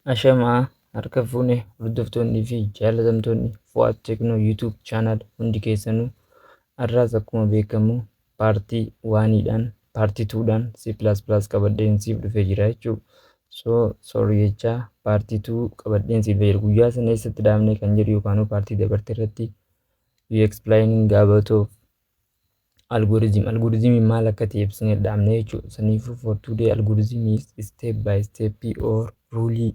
Ashamaa harka fuune hordoftoonnii fi jaalatamtoonni Fu'aad Teknoo YouTube chaanaal hundi keessanuu har'aas akkuma beekamu paartii 1dhaan paartii 2dhaan C++ qabadheen siif dhufee jira jechuudha. Sorry jechaa paartii 2 qabadheen siif dhufee jira. Guyyaa sana eessatti dhaabne kan jedhu yookaan paartii dabarte irratti explaining about algorithm maal akka ta'e ibsinee dhaabne jechuudha. Saniifuu for today algorithm is step by step or rule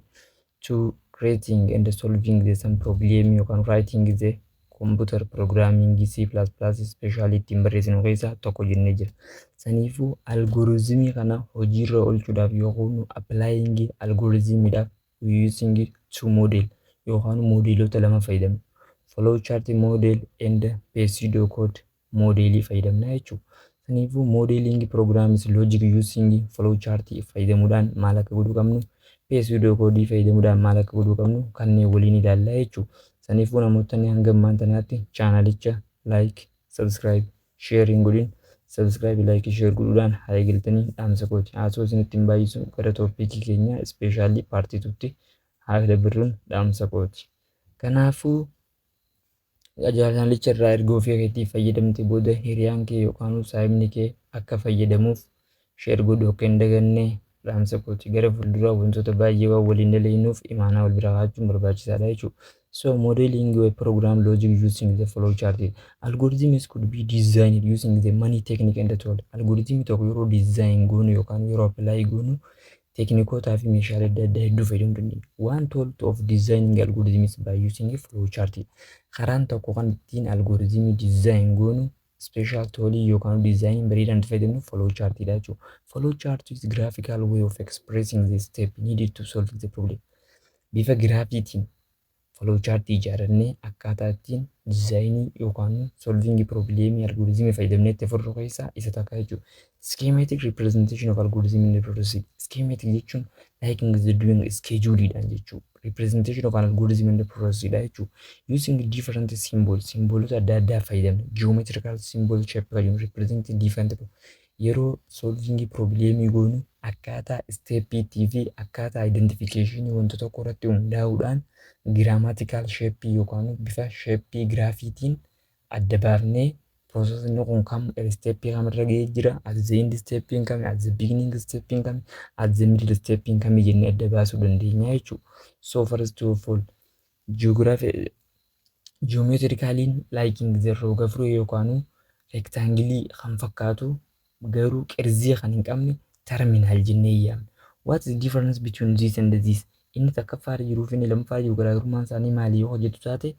to creating and solving the some problem yookaan writing the computer programming C++ especially ittiin barreessinu keessaa tokko jennee jira. Saniifuu algoritmii kana hojiirra oolchuudhaaf yookaan applying algoritmiidhaaf using two model yookaan modeelota lama fayyadamu. Flowchart model and pseudocode modelii fayyadamna jechuudha. Saniifuu modeling programs logic using flowchart fayyadamuudhaan maal akka godhuu qabnu pseudocode fayyadamuudhaan maal akka godhuu qabnu kanneen waliin ilaalla jechuudha. Saniifuu namootni hanga ammaan tanaatti chaanalicha like, subscribe, sharing godhin subscribe, like, share godhuudhaan haa eegaltanii dhaamsa kooti. Haasoo isinitti hin baay'isu gara toopikii keenya especially paartii 2tti haa dabarruun dhaamsa kooti. Kanaafuu chaanalicha irraa erga ofii keetii fayyadamte booda hiriyaan kee yookaan saahibni kee akka fayyadamuuf share godhu akka hin dagannee dhaamsa kooti. Gara fuulduraa wantoota baay'ee waan waliin dalagnuuf imaanaa wal bira kaa'achuun barbaachisaadha jechuudha. So modeling a program logic using the flowchart. Algorithms could be designed using the many technique and tool. Algorithm tokko yeroo design goonu yookaan yeroo apply goonu teknikootaa fi meeshaalee adda addaa hedduu fayyadamuu dandeenya. One tool of designing algorithms by using flowchart. Karaan tokko kan ittiin algoritmii design goonu special toolii yookaan design bareedaan itti fayyadamnu flowchart dha jechuudha. Flowchart is graphical way of expressing the step needed to solve the problem. Bifa giraafiitiin flowchart ijaarannee akkaataa ittiin dizaayinii yookaan solving problemii algoritmii fayyadamnee itti furru keessaa isa takka jechuudha. Schematic representation of algorithm in the process. Schematic jechuun like the doing schedule dhaan jechuudha. Representation of an algorithm in the process dha jechuudha. Using different symbols, symbolota adda addaa fayyadamna. Geometrical symbol shape fayyadamna. Represent different yeroo solving problemii goonu akkaataa steppiitii fi akkaataa identification wanta tokko irratti hundaa'uudhaan grammatical shape yookaan bifa shape graafiitiin adda baafnee processing kun kam step kam irra ga'ee jira at the end step kam at the beginning step kam at the middle step kam jennee adda baasuu dandeenya jechuudha. So first of all geometrically liking the roga free yookaan rectangle kan fakkaatu garuu qirzii kan hin qabne terminal jennee yaamna. What is the difference between this and this? Inni takkaffaa jiruu fi inni lammaffaa jiru garaagarummaan isaanii maali yoo hojjetu taate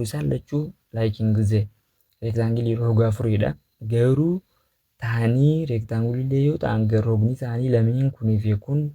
isaan lachuu liking the rectangle roga furiidha. Garuu ta'anii rectangle illee yoo ta'an rogni isaanii lameen kunii fi kun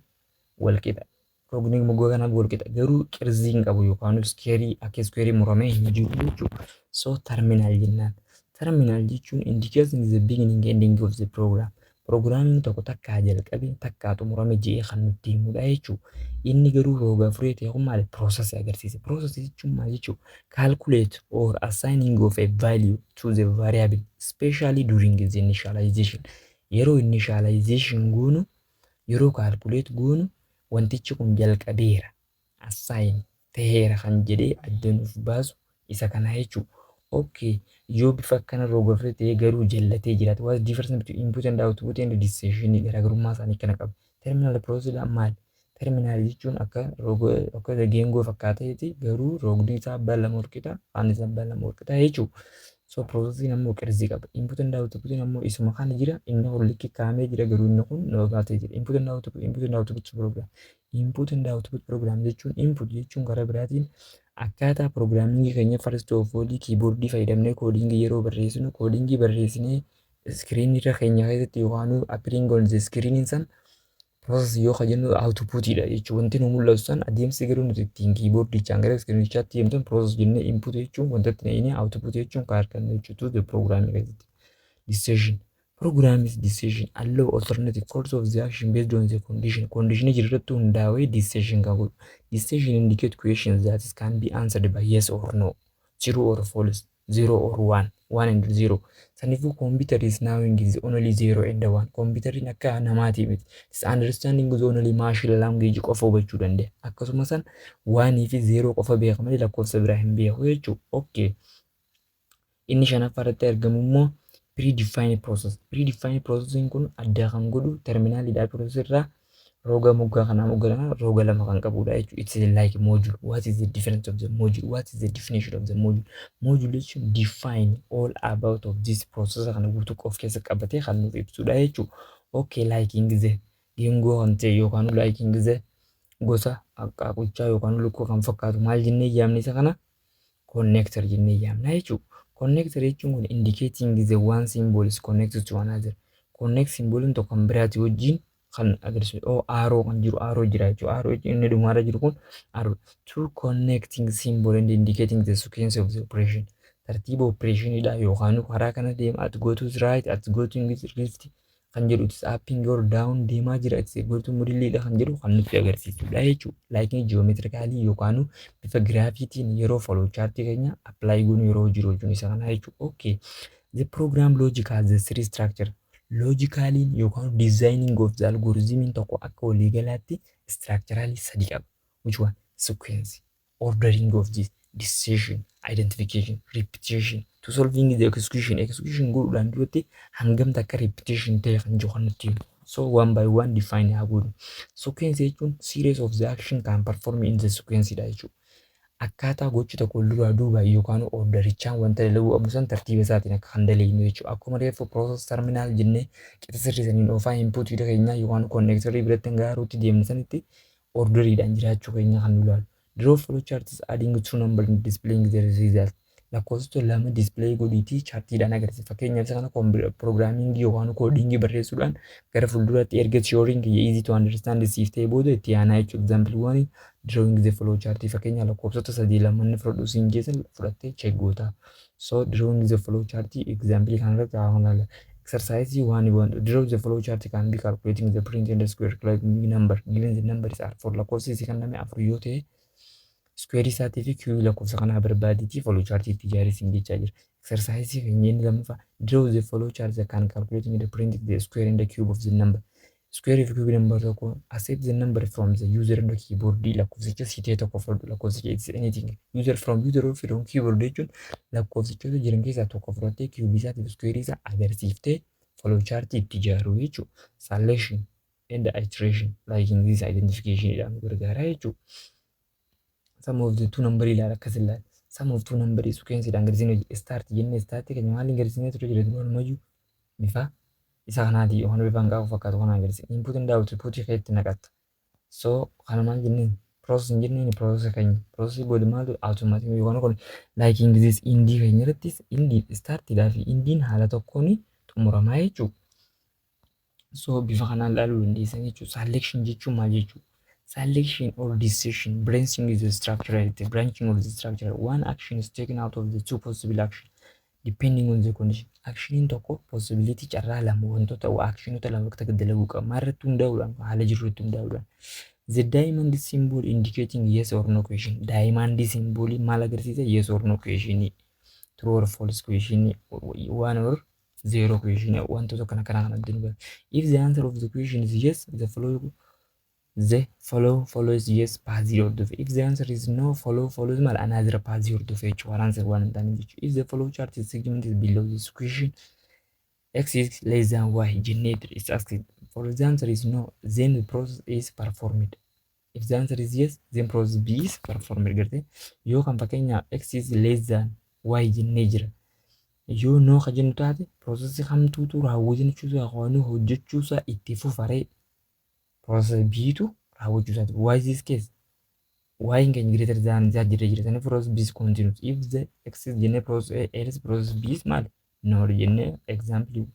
wal qixa. Rogni moggaa kanaaf wal qixa garuu qirzii hin qabu yookaan square akka square muramee hin jiru jechuudha. So terminal jennaan. Terminal jechuun indicates the beginning and ending of the program. Programming tokko takkaa jalqabe takkaa xumurame jedhee kan nutti himudha jechuudha. Inni garuu roga free ta'e kun maali process agarsiisa. Process jechuun maal jechuudha? Calculate or assigning of a value to the variable especially during the initialization. Yeroo initialization goonu yeroo calculate goonu wantichi kun jalqabeera assign ta'eera kan jedhee adda nuuf baasu isa kana jechuudha. Okay, yoo bifa akkana roga free ta'e garuu jallatee jiraate what is difference between input and output and decision garaagarummaa isaanii kana qaba. Terminal process maali? Terminal jechuun akka geengoo fakkaateeti garuu rogni isaa abbaa lama wal qixa afaan isaa abbaa lama wal qixa jechuudha. So processing ammoo qirzii qaba. Input and output ammoo isuma kana jira inni walitti kaa'amee jira garuu inni kun baatee jira. Input and output program. Input and output program jechuun input jechuun karaa biraatiin akkaataa programming keenya first of all keyboard fayyadamnee coding yeroo barreessinu coding barreessinee screen irra keenya keessatti yookaan appearing on the screen san process yoo jennu output dha jechuun wanti nu mul'atu san adeemsi garuu nuti ittiin keyboard chaan gara screen chaatti himtan process jennee input jechuun wanta itti output jechuun kan argannu jechuutu the programming keessatti. Decision program is decision allow alternative course of the action based on the condition jirratti hundaa'ee decision kan godhu. Decision indicate questions that can be answered by yes or no, true or false, 0 or 1 and 0 sanifu computer is knowing is only 0 and 1 computer in akka namati miti is understanding is only machine language qofa hubachuu danda'a akkasuma san 1 fi 0 qofa beeka malee lakkoofsa biraa hin beeku jechuudha okay inni shanaffaarratti argamu immoo predefined processing kun adda kan godhu terminalidha processor irraa roga moggaa kana moggaa roga lama kan qabudha jechuudha. It's like module. What is the difference of the module? What is the definition of the module? Module should define all about of this processor kana guutuu of keessa qabatee kan nuuf ibsudha jechuudha. Okay, liking the geengoo kan ta'e yookaan liking the gosa qaaqquchaa yookaan lukkuu kan fakkaatu maal jennee yaamne isa kana connector jennee yaamna jechuudha. Connector jechuun kun indicating the one symbol is connected to another. Connect symboliin tokko kan biraati wajjin kan agarsiisu arrow kan jiru arrow jira jechuudha. Arrow inni dhumaarra jiru kun arrow. Two connecting symbol and indicating the sequence of the operation. Tartiiba operationidha yookaan karaa kana deema at go to right at go to left kan jedhu it's upping or down deemaa jira it's go to middle kan jedhu kan nutti agarsiisudha jechuudha. Like geometrically yookaan bifa graafitiin yeroo follow chart keenya apply goonu yeroo jiru jechuun isa kana jechuudha. Okay. The program logic has the three structure. Logically yookaan designing of the algorithm tokko akka waliigalaatti structurally sadi qaba. Which one? Sequence, ordering of this, decision, identification, repetition. To solving the execution godhuudhaan duratti hangam takka repetition ta'e kan jiru kan nutti himu. So one by one define haa godhu. Sequence jechuun series of the action can perform in the sequence dha jechuudha. Akkaataa gochi tokko duraa duuba yookaan orderichaan wanta dalaguu qabu san tartiiba isaatiin akka kan dalagnu jechuudha. Akkuma reefu process terminal jennee qixa sirriisaniin oofaa input keenya yookaan connectorii biratti gaaruutti deemne sanitti orderiidhaan jiraachuu keenya kan nu ilaalu. Draw flow chart is adding two number in displaying the result. Lakkoofsota lama display godhiitii chaartiidhaan agarsiisa. Fakkeenyaaf isa kana programming yookaan coding barreessuudhaan gara fuulduraatti erga theorying easy to understand siif ta'e booda itti aanaa jechuudha. Example 1 drawing the flow chart fakkeenya lakkoofsota sadii lamaan fudhadhu siin jeesan fudhattee check goota. So drawing the flow chart example kanarratti haala exercise 1 want to draw the flow chart can be calculating the print and the square number given the numbers are for lakkoofsi kan namni afur yoo ta'e square isaatii fi cube lakkoofsa kana barbaaditi flow chart itti ijaarsiin jechaa jira. Exercise keenya inni lammaffaa draw the flow chart that can calculating the print the square and the cube of the number. Square if cube number tokko accept the number from the user on the keyboard lakkoofsicha sitee tokko fudhadhu lakkoofsicha it's anything user from keyboard jechuun lakkoofsichoota jiran keessaa tokko fudhattee cube isaatiif square isaa agarsiiftee flow chart itti ijaaruu jechuudha. Selection and iteration like in this identification jedhamu gargaara jechuudha. Some of the two number ilaala akkas ilaala. Some of two number sequence dhaan agarsiisne start jennee start keenya maal agarsiisne ture jedhu walumayyuu bifa isa kanaati waan bifaan gaafa fakkaatu kana agarsiisa. Input and output keetti naqatta. So kana maal jenneen process jenneen process keenya process booda maaltu automatic yookaan kun like in this indi keenya irrattis indi start dhaa fi indiin haala tokkoon xumuramaa jechuudha. So bifa kanaan ilaaluu dandeessan jechuudha. Selection jechuun maal jechuudha? Selection or decision branching is the structure. The branching of the structure. One action is taken out of the two possible actions depending on the condition. Action tokko possibility carraa lama wantoota actionota lama akka dalaguu qaba. Maalirratti hundaa'uudhaan haala jirurratti hundaa'uudhaan. The diamond symbol indicating yes or no question. Diamond symbol maal agarsiisa? Yes or no question. True or false question. One or zero question. Wantoota kana kana adda. If the answer of the question is yes, the follow follows yes paasii hordofe. If the answer is no, follow follows mal another paasii hordofe jechuudha. Answer waan hin taane jechuudha. If the follow chart is segment is below this question, x is less than y generator is asked. For the answer is no, then the process is performed. If the answer is yes, then process B is performed. Garte yoo kan fakkeenya x is less than y jennee jira. Yoo no ka jennu taate process kamtuutu raawwachiisuusaa qo'annoo hojjechuusaa itti fufaree. Process B to raawwachuu isaati. Why is this case? Y in greater than that jira tani process B is continuous. If the x is jenne process A else process B is maal? No jenne example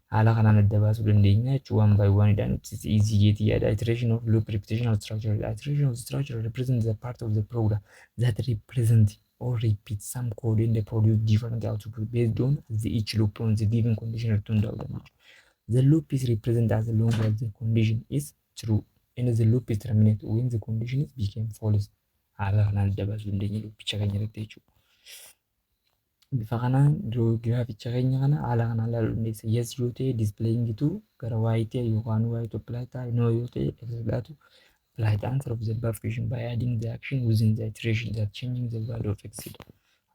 haala kanaan adda baasuu dandeenya jechuudha. One by one dhaan it's easy jetii yaada. Iteration of loop repetition of structure. Iteration of structure represents the part of the program that represent or repeat some code and they produce different output based on each loop on the given condition returned out. The loop is represented as long as the condition is true and the loop is terminated when the condition became false. Haala kanaan adda baasuu dandeenya loop keenya irratti jechuudha. Bifa kanaan giraaficha keenya kana haala kanaan ilaaluu dandeessa. Yes yoo ta'e displayingitu gara y ta'e yookaan y to apply ta'a. No yoo ta'e x apply the answer of the above question by adding the action within the iteration that changing the value of x.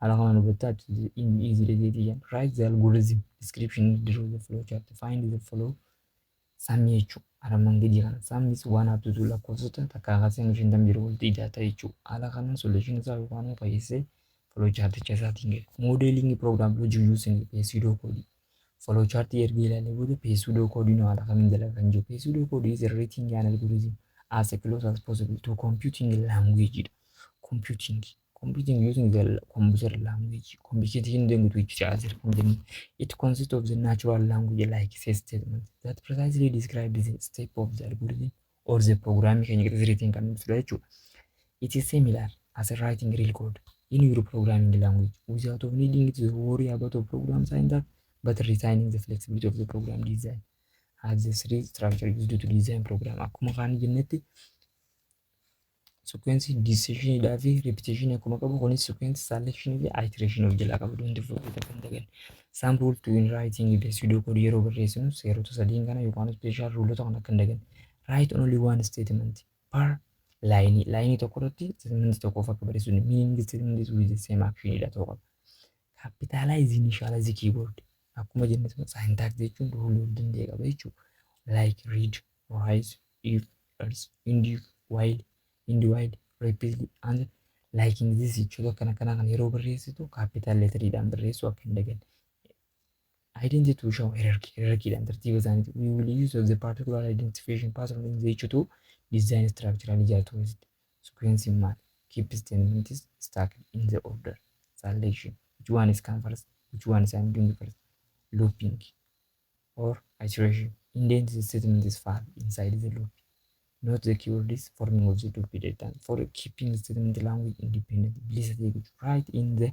Haala kanaan hubattaatu easy jedheeti. Write the algorithm description, draw the flow chart, find the flow sammii jechuudha. Armaan gadii kana sammis waan haptutu lakkoofsota takkaa kaasee 50 walitti hidhata jechuudha. Haala kanaan solution isaa yookaan fayyisee flow charticha isaatiin gala. Modeling program logic using pseudo code. Flow chart erga ilaalee booda pseudo code haala kamiin dalagan jiru. Pseudo code is a writing an algorithm as close as possible to computing language. Computing using the computer language. Computing language which is it consists of the natural language like say statement that precisely describes the step of the algorithm or the program can get written can it is similar as writing real code in your programming language without of needing to worry about the program syntax but retaining the flexibility of the program design as the three structure used to design program. Akkuma kan jennetti sequence decision fi repetition akkuma qabu kunis sequence selection fi iteration of jalaa qabu don't forget kan dagan sample to in writing the pseudo code yeroo barreessinu seerota sadiin kana yookaan special rulota kana kan dagan write only one statement per line tokko irratti statement tokko akka barreessinu meaning statement is with the same action ila tokko capitalize initialize keyword akkuma jenne syntax jechuun rule of dandee qaba jechuudha like read write if else indic while repeatedly and liking this jechuudha kana yeroo barreessitu capital letter dhaan barreessu akka hin dagan identity to show hierarchy dhaan tartiiba isaaniiti we will use of the particular identification pattern in the to design structural jatwist sequence map keep statement is stacked in the order selection which one is come first which one is I'm doing first looping or iteration indent the statement is far inside the loop. Note the keyword is forming of the loop data for keeping the statement language independent. Please write in the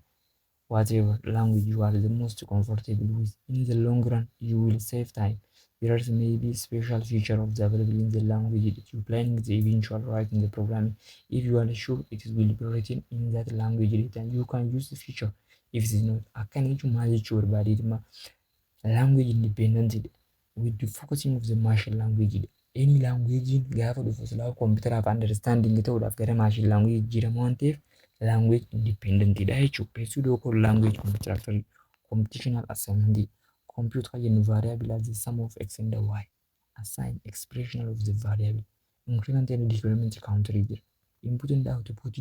whatever language you are the most comfortable with. In the long run, you will save time. There may be special feature of the available in the language that you planning the eventual writing the programming. If you are sure it will be written in that language then you can use the feature. If it is not, I can manage your body language independent with the focusing of the machine language. Any language gaafa dhufu silaa computer understanding ta'uudhaaf gara machine language jiramu waan ta'eef language independent dha jechuudha. Pseudo code language computational assignment compute kan jennu variable as the sum of x and y assign expression of the variable increment and decrement counter jira input and output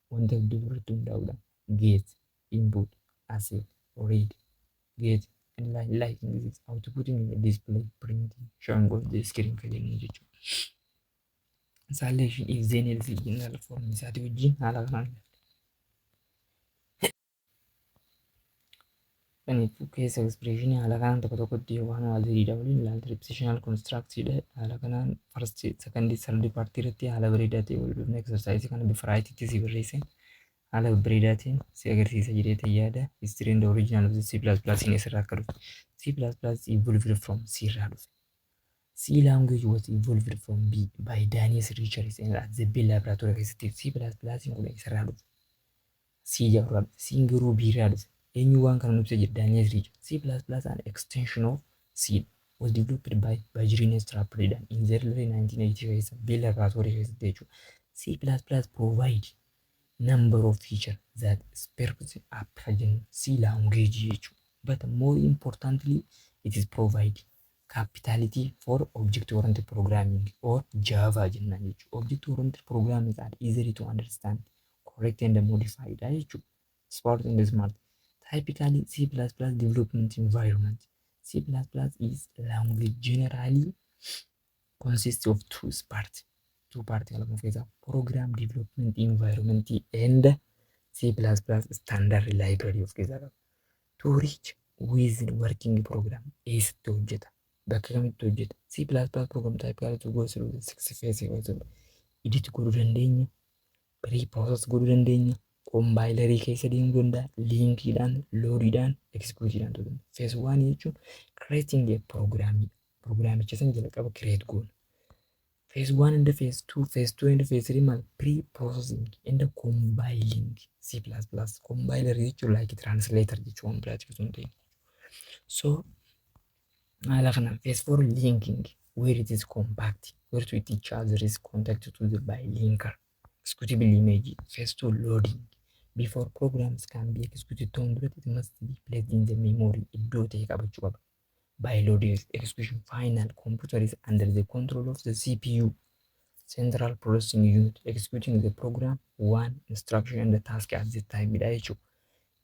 wanta iddoo irratti hundaa'uudhaan get input asset read get and like this outputting in the display printing showing on the screen kan jennu jechuudha. Selection if then else general form isaati wajjin haala kanaan kaniifuu keessa expression haala kanaan tokko tokkotti waan waaliidha waliin ilaalta repetitional constructidha haala kanaan first second third part irratti haala bareedaa ta'e wal dhufne exercise kana bifa raayitiitti si barreessan haala bareedaatiin si agarsiisa jedhee yaada history and original of the C++ in asirraa akka dhufe C++ evolved from C irraa dhufe C language was evolved from B by Daniel Richards at the Bell Laboratory keessatti C++ kun isarraa dhufe C jarraa C garuu B irraa dhufe anyone can know that Daniel Richards C++ an extension of C was developed by Bajrin Strapridan in the early 1980s Bell Laboratory keessatti C++ provide number of features that specify a present C language, but more importantly, it is provide capitality for object-oriented programming or Java. Object-oriented programming are easy to understand, correct and modified. Smart and smart. Typically, C++ development environment. C++ is language generally consists of two parts. Program development environment and C++ standard library of Kizara. To reach with working program is to hojjeta. Bakka kamitti hojjeta. C++ program type to go through the 6 phases of edit godhuu dandeenya, pre-process godhuu dandeenya, compilerii keessa deemuu danda'a, linkiidhaan, loadiidhaan, executeidhaan ta'uu danda'a. Phase 1 jechuun creating a program. Programmicha san jalqaba create goona. phase 1 and phase 2, phase 2 and phase 3 mal pre-processing and compiling C++. Compiler jechuun like translator jechuun biraati osoo hin ta'in. So haala kanaan phase 4 linking where it is compact, where to each other is contacted to the by linker. Executable image. Phase 2 loading. Before programs can be executed on it must be placed in the memory. Iddoo ta'e qabachuu qaba. By loading execution final computer is under the control of the CPU, central processing unit, executing the program one instruction and the task at the time.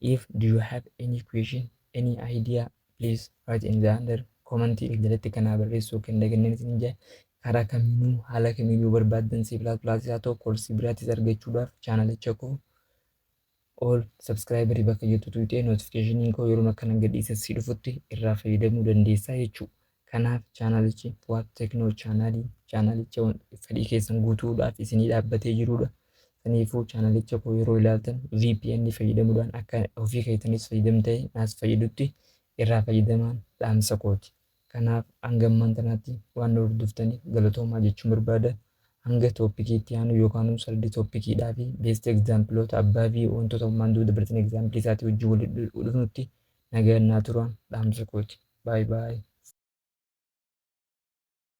If do you have any question, any idea, please write in the under comment jalatti kana barreessuu kan daganneen jaa karaa kaminuu haala kaminuu barbaadan C++ haa ta'u koorsii biraatis argachuudhaaf chaanalicha koo all subscriberii bakka jirtu tuutee notificationii koo yeroo akkana gadhiisa si dhufutti irraa fayyadamuu dandeessaa jechuudha. Kanaaf chaanalichi Fuad Teknoo chaanalicha fedhii keessan guutuudhaaf isinii dhaabbatee jirudha. Kanaafuu chaanalicha koo yeroo ilaaltan VPN fayyadamuudhaan akka ofii keessaniis fayyadamtee naas fayyadutti irraa fayyadamaan dhaamsa kooti. Kanaaf hanga ammaan tanaatti waan hordoftaniif galatoomaa jechuun barbaada. Hanga toppikiitti aanu yookaan sardi toppikiidhaa fi beest egzaampiloota abbaa fi wantoota uumaan duu dabartan egzaampilii isaatii wajjin walitti dhufnutti nagaan naa turan dhaamsa kooti. Baay baay.